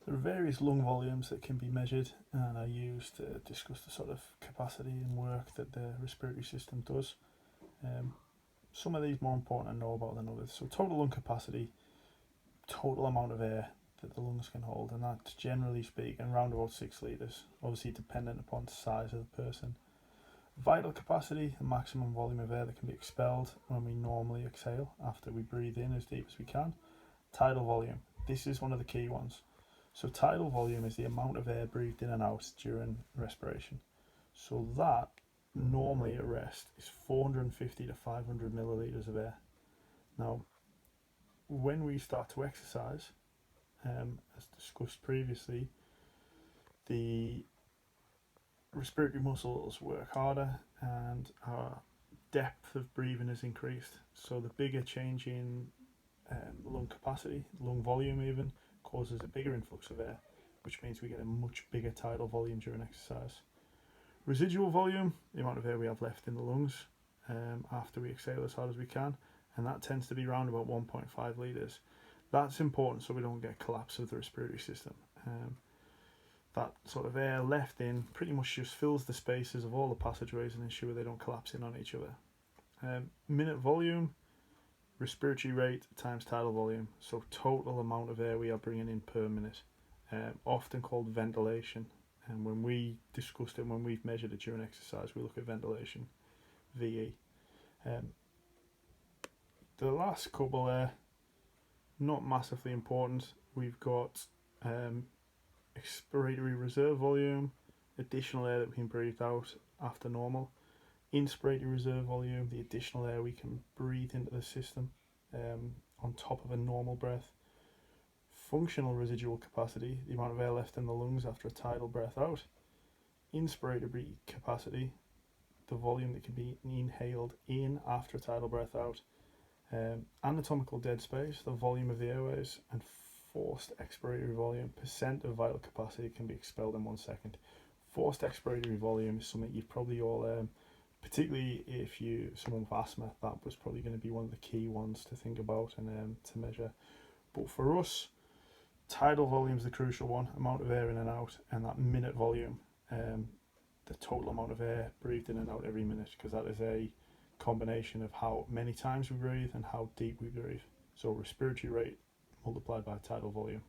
There are various lung volumes that can be measured and are used to discuss the sort of capacity and work that the respiratory system does. Some of these more important to know about than others. So total lung capacity, total amount of air that the lungs can hold, and that's generally speaking around about 6 litres, obviously dependent upon the size of the person. Vital capacity, the maximum volume of air that can be expelled when we normally exhale after we breathe in as deep as we can. Tidal volume, this is one of the key ones. So tidal volume is the amount of air breathed in and out during respiration. So that normally at rest is 450 to 500 millilitres of air. Now, when we start to exercise, as discussed previously, the respiratory muscles work harder and our depth of breathing is increased. So the bigger change in lung capacity, lung volume even, causes a bigger influx of air, which means we get a much bigger tidal volume during exercise. Residual volume, the amount of air we have left in the lungs after we exhale as hard as we can, and that tends to be around about 1.5 litres. That's important so we don't get collapse of the respiratory system. That sort of air left in pretty much just fills the spaces of all the passageways and ensure they don't collapse in on each other. Minute volume, respiratory rate times tidal volume, so total amount of air we are bringing in per minute, often called ventilation. And when we discussed it, when we've measured it during exercise, we look at ventilation, VE. The last couple there, not massively important. We've got expiratory reserve volume, additional air that we can breathe out after normal. Inspiratory reserve volume, the additional air we can breathe into the system on top of a normal breath. Functional residual capacity, the amount of air left in the lungs after a tidal breath out. Inspiratory capacity, the volume that can be inhaled in after a tidal breath out. Anatomical dead space, the volume of the airways. And forced expiratory volume, percent of vital capacity can be expelled in 1 second. Forced expiratory volume is something you've probably all, particularly if someone with asthma, that was probably going to be one of the key ones to think about and to measure. But for us, tidal volume is the crucial one, amount of air in and out, and that minute volume, the total amount of air breathed in and out every minute, because that is a combination of how many times we breathe and how deep we breathe. So respiratory rate multiplied by tidal volume.